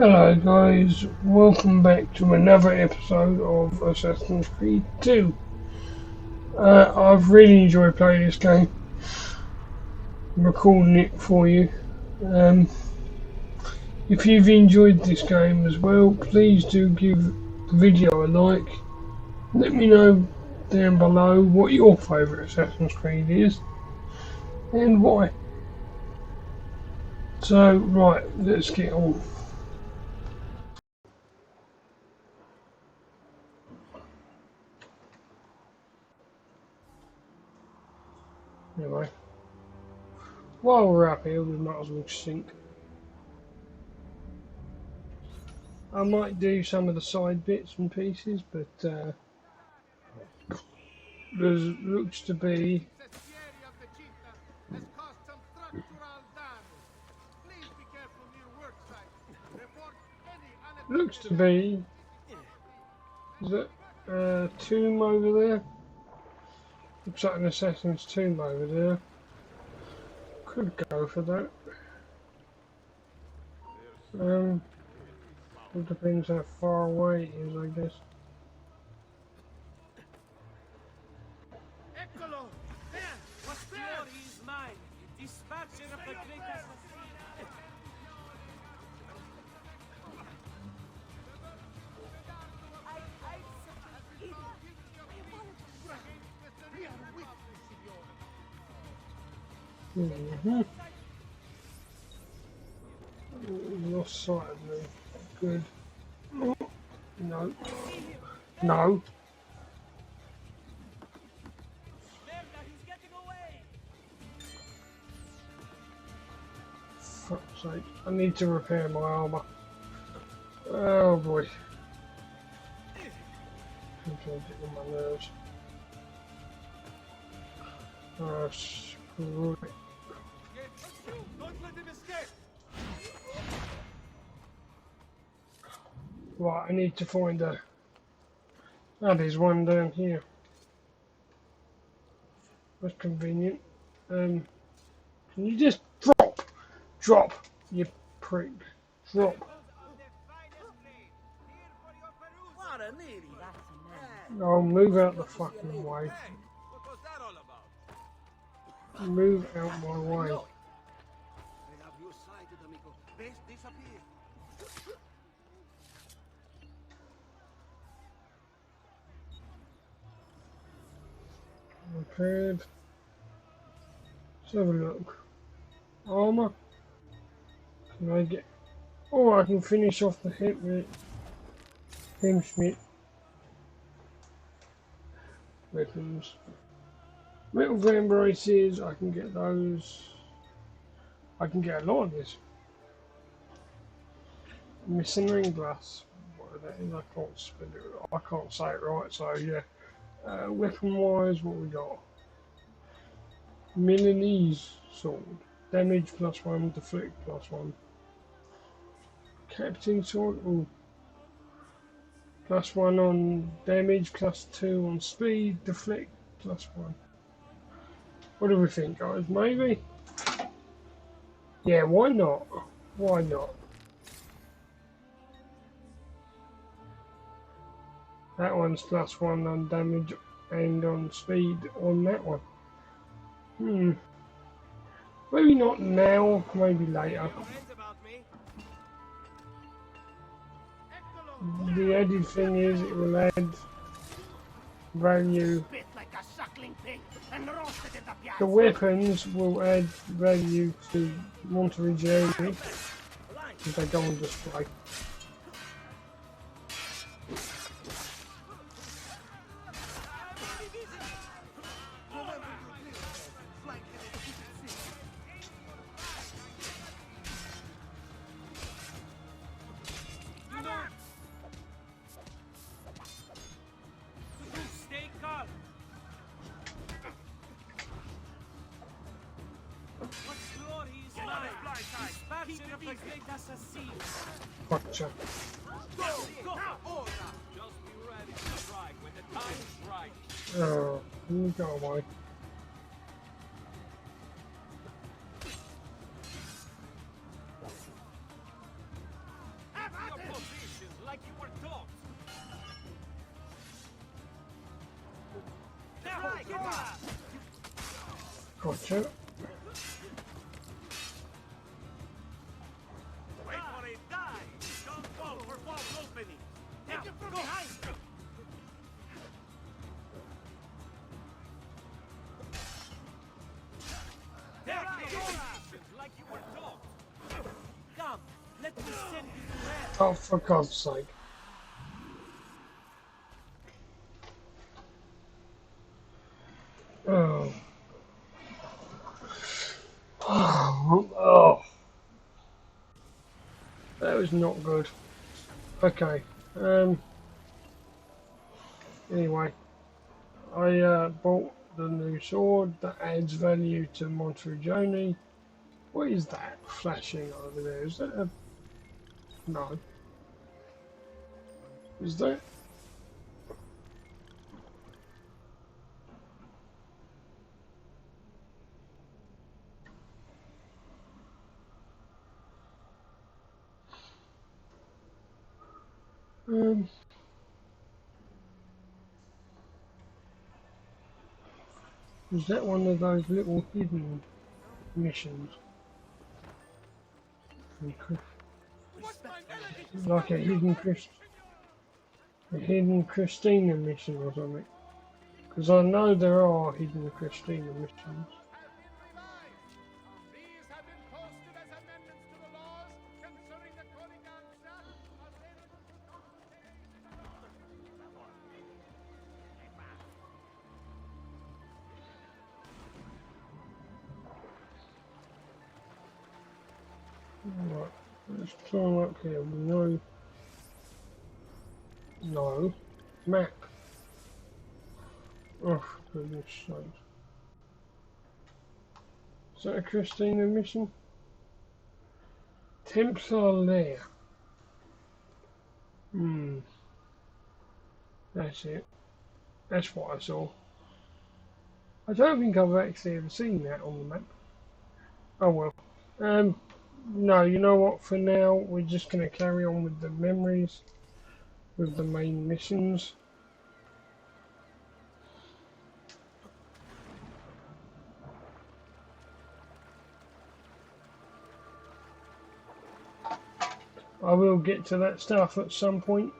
Hello guys, welcome back to another episode of Assassin's Creed 2. I've really enjoyed playing this game, recording it for you. Um, if you've enjoyed this game as well, please do give the video a like. Let me know down below what your favourite Assassin's Creed is and why. So, right, let's get on. Anyway, while we're up here, we might as well sink. I might do some of the side bits and pieces, but there looks to be is that tomb over there? Looks like an assassin's tomb over there. Could go for that. It depends how far away it is, I guess. Eccolo! There! What's there? He is mine. Dispatcher of the great assassin. Lost sight of me. Good. No. No. He's getting away. Fuck's sake. I need to repair my armour. Oh boy. I'm trying to get on my nerves. Oh, screw it. Don't let him escape. Right, I need to find a... Oh, there's one down here. That's convenient. Can you just drop? Drop, you prick. Drop. Oh, move out the fucking way. What was that all about? Move out my way. I have you sighted, amigo. Best disappear. Repaired. Let's have a look. Armour. Can I get... Oh, I can finish off the Hemschmidt. Weapons. Metal van braces, I can get those. I can get a lot of this. Missing glass. What that is, I can't spell it. I can't say it right, so yeah. Weapon wise, what we got? Milanese sword. Damage +1, deflect +1. Captain sword, ooh. +1 on damage, +2 on speed, deflect +1. What do we think, guys? Maybe? Yeah, why not? Why not? That one's +1 on damage and on speed on that one. Maybe not now, maybe later. The added thing is it will add value. The weapons will add value to Monteriggioni if they go on display. Stay calm. What glory is mine? Dispatcher of the great assassin. Gotcha. Go! Go! Just be ready to strike when the time is right. Oh, you go away. Gotcha. Wait for it, die! Don't fall for false opening! Now, go! Behind. There you go! Like you were taught! Come, let me send you to rest! Oh, for God's sake. Oh. Oh. That was not good. Okay. Anyway, I bought the new sword that adds value to Monteriggioni. What is that flashing over there? Is that a... No. Is that... is that one of those little hidden missions? Like a hidden Christina mission or something. Because I know there are hidden Christina missions. These have been posted as amendments to the laws concerning the Codiganza, available to Right, let's climb up here. No. No. Map. Oh, goodness sake. Is that a Christina mission? Templar Lair. That's it. That's what I saw. I don't think I've actually ever seen that on the map. Oh well. No, you know what? For now, we're just going to carry on with the memories, with the main missions. I will get to that stuff at some point.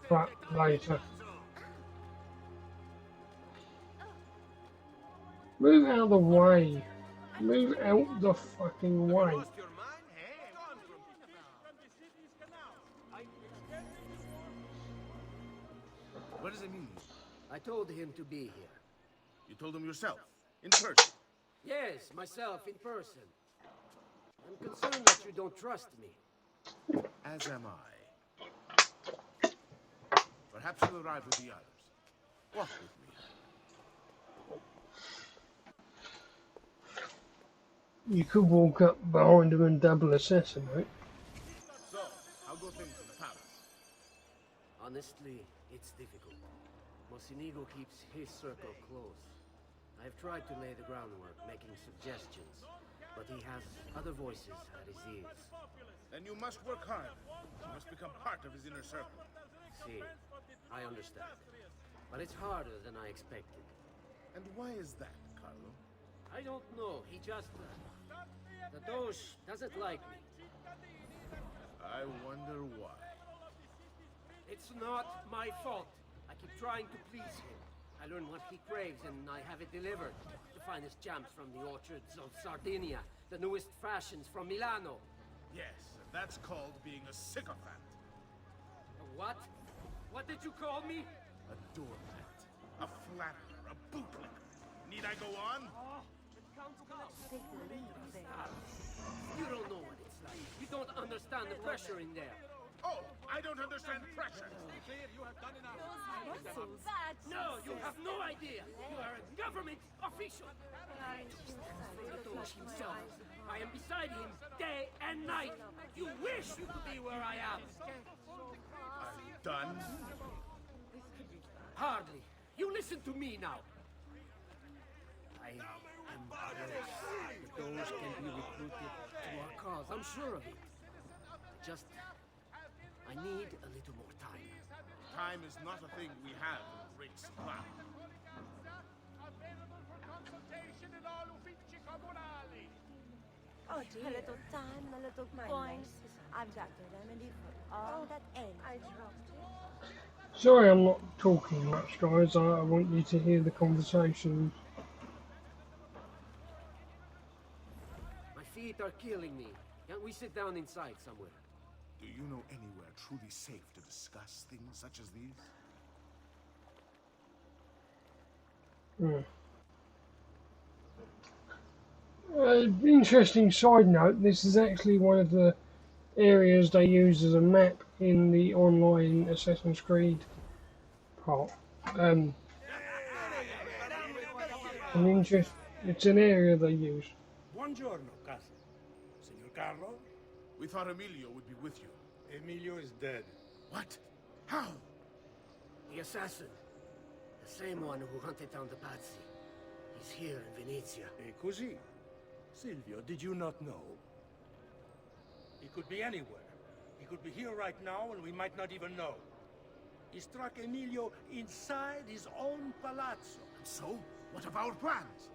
But later. Move out of the way. Move out the fucking way. Lost your mind? Hey, gone from the city's canal. I extended the What does it mean? I told him to be here. You told him yourself, in person. Yes, myself, in person. I'm concerned that you don't trust me. As am I. Perhaps you'll arrive with the others. Walk with me. You could walk up behind him and double assassinate. So, how go things in the palace? Honestly, it's difficult. Mocenigo keeps his circle close. I've tried to lay the groundwork, making suggestions, but he has other voices at his ears. Then you must work hard. You must become part of his inner circle. See, I understand. But it's harder than I expected. And why is that, Carlo? I don't know, he just... the Doge doesn't like me. I wonder why. It's not my fault. I keep trying to please him. I learn what he craves and I have it delivered. The finest jams from the orchards of Sardinia, the newest fashions from Milano. Yes, and that's called being a sycophant. A what? What did you call me? A doormat. A flatterer. A bootlicker. Need I go on? You don't know what it's like. You don't understand the pressure in there. Oh, I don't understand pressure. No, you have no idea. You are a government official. From the Doge himself. I am beside him day and night. You wish you could be where I am. I'm done. Hardly. You listen to me now. I am The doors can be recruited to our cause, I'm sure of it. I need a little more time. Time is not a thing we have in great supply. Available for consultation in all uffici comunali. Oh, dear. A little time, a little coins. I've got the remedy for all that ails. I dropped it. Sorry I'm not talking much, guys. I want you to hear the conversation. My feet are killing me. Can't we sit down inside somewhere? Do you know anywhere truly safe to discuss things such as these? Interesting side note, this is actually one of the areas they use as a map in the online Assassin's Creed part. It's an area they use. Buongiorno, cousin. Signor Carlo? We thought Emilio would be with you. Emilio is dead. What? How? The assassin. The same one who hunted down the Pazzi. He's here in Venezia. E così? Silvio, did you not know? He could be anywhere. He could be here right now and we might not even know. He struck Emilio inside his own palazzo. And so, what of our plans?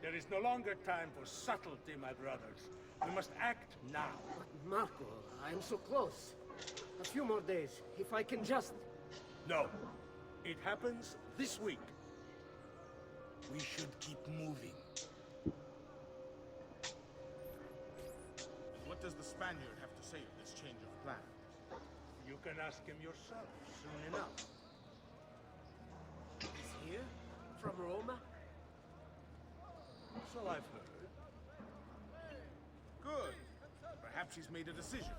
There is no longer time for subtlety, my brothers. We must act now. But Marco, I'm so close. A few more days, if I can just... No. It happens this week. We should keep moving. What does the Spaniard have to say of this change of plan? You can ask him yourself soon enough. He's here? From Roma? So I've heard. Good. Perhaps he's made a decision.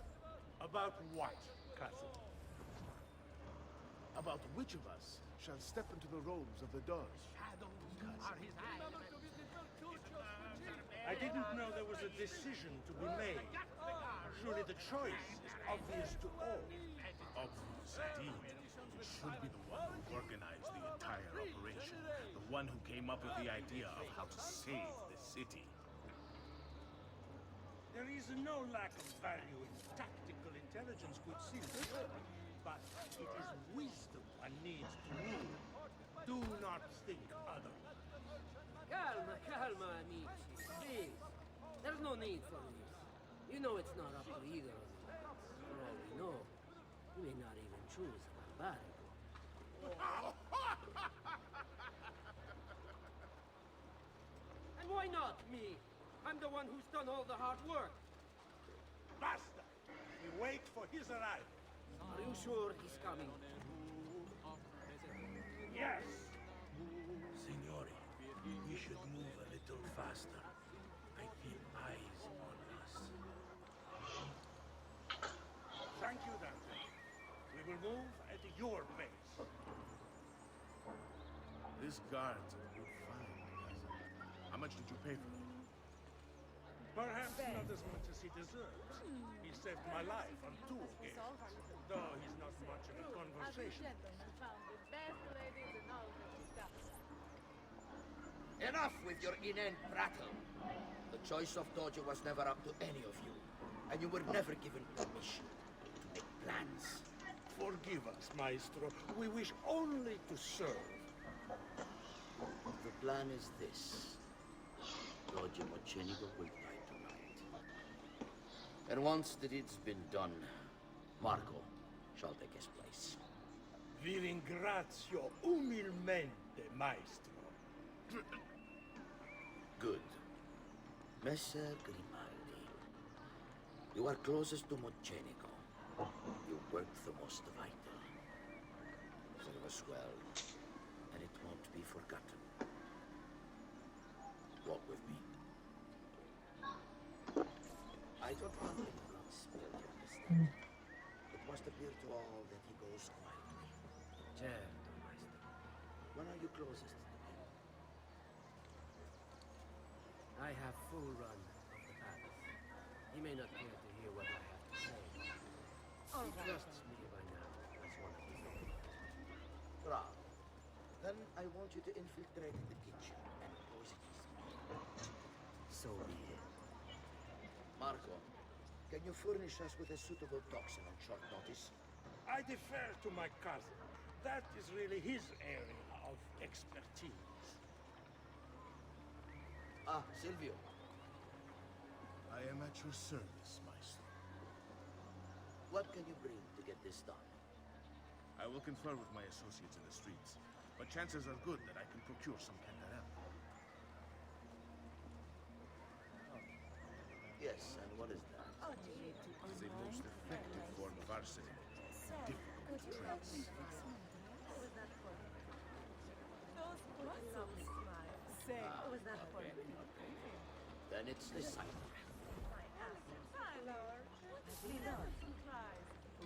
About what, cousin? About which of us shall step into the robes of the Doge. I didn't know there was a decision to be made. Surely the choice is obvious to all. Obvious indeed. It should be the one who organized the entire operation. The one who came up with the idea of how to save the city. There is no lack of value in tactical intelligence, good Silvio. But it is wisdom one needs to rule. Do not think otherwise. Calma, calma, amici. Please. There's no need for this. You know it's not up to either of you. For all we know, you may not even choose Barbarigo. And why not me? I'm the one who's done all the hard work. Basta! We wait for his arrival. Are you sure he's coming? Yes! Signori, we should move a little faster. I feel eyes on us. Thank you, Dante. We will move at your pace. This guard's a good find, cousin. How much did you pay for it? Perhaps not as much as he deserves. He saved my life on 2 occasions, though he's not much of a conversation. Enough with your inane prattle. The choice of Dojo was never up to any of you, and you were never given permission to make plans. Forgive us, Maestro. We wish only to serve. The plan is this. Dojo Mocenigo will die tonight. And once the deed's been done, Marco shall take his place. Vi ringrazio umilmente, Maestro. Good. Messer Grimaldi, you are closest to Mocenigo. You work the most vital. Serve us well, and it won't be forgotten. Walk with me. I don't want anyone to smell your mistake. It must appear to all that he goes quietly. Certo, Maestro. When are you closest to him? I have full run of the palace. He may not care to hear what I have to say. He trusts me by now as one of his own. Bravo. Then I want you to infiltrate the kitchen and poison his meal. So be it. Marco, can you furnish us with a suitable toxin on short notice? I defer to my cousin. That is really his area of expertise. Ah, Silvio. I am at your service, Maestro. What can you bring to get this done? I will confer with my associates in the streets, but chances are good that I can procure some Cantarell. Yes, and what is that? It is a most effective form of arsenic, difficult to trace. Then it's the cipher.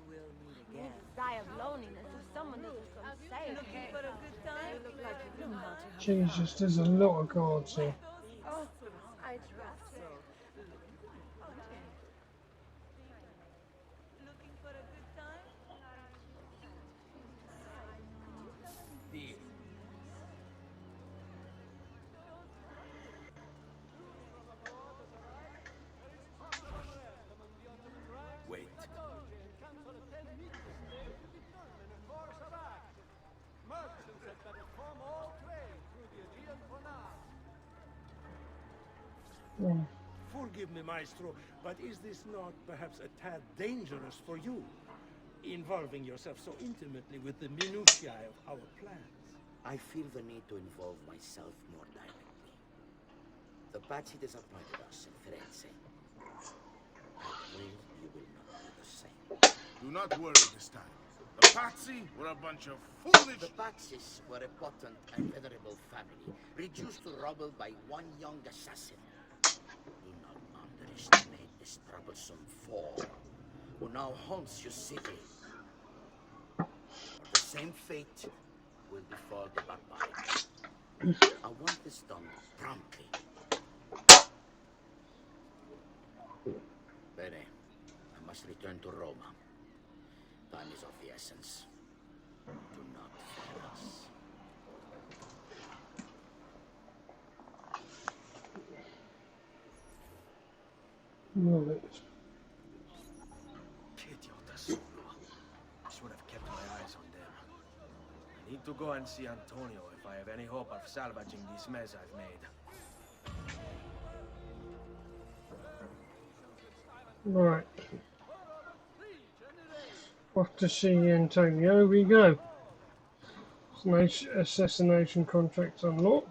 We'll meet again. Die of loneliness if someone doesn't come save me. For a good time? Jesus, there's a lot of guards here. Oh, I trust so. Looking for a good time? Deal. Wait. Forgive me, Maestro, but is this not perhaps a tad dangerous for you? Involving yourself so intimately with the minutiae of our plans. I feel the need to involve myself more directly. The Pazzi disappointed us in Firenze. I pray you will not do the same. Do not worry this time. The Pazzi were a bunch of foolish... The Pazzis were a potent and venerable family, reduced to rubble by one young assassin. Do not underestimate this troublesome foe, who now haunts your city. The same fate will befall the barbarians. I want this done promptly. Bene, I must return to Roma. Time is of the essence. Do not fail us. Right. Idiota solo. I should have kept my eyes on them. I need to go and see Antonio if I have any hope of salvaging this mess I've made. Right. Off to see Antonio we go. Assassination contract unlocked.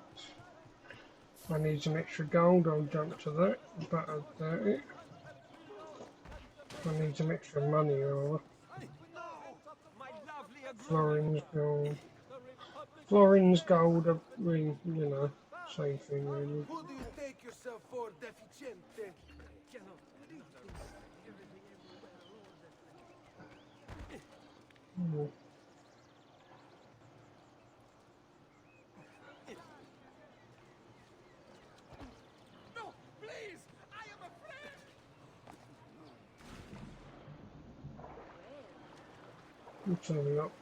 I need some extra gold, I'll jump to that, but I doubt it. I need some extra money, or Florin's gold. Florin's gold, you know, same thing really. Who do you take yourself for, deficiente? Mm. No, please! I am afraid! Let's have a look.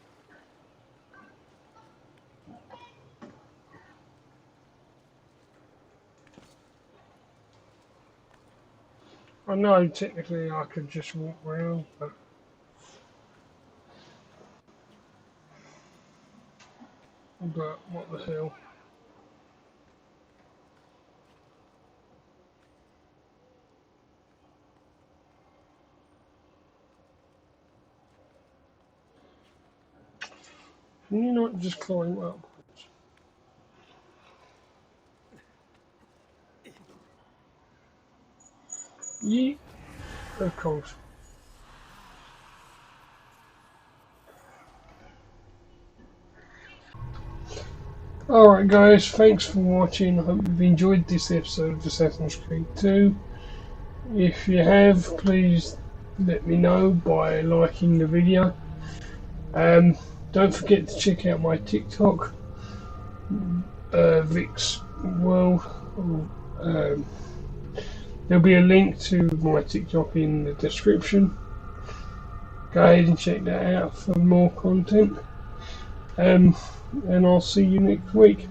I know technically I could just walk around, but what the hell. Can you not just climb up? Yeah, of course. Alright guys, thanks for watching. I hope you've enjoyed this episode of Assassin's Creed 2. If you have, please let me know by liking the video. Don't forget to check out my TikTok, Vic's World. There'll be a link to my TikTok in the description. Go ahead and check that out for more content. And I'll see you next week.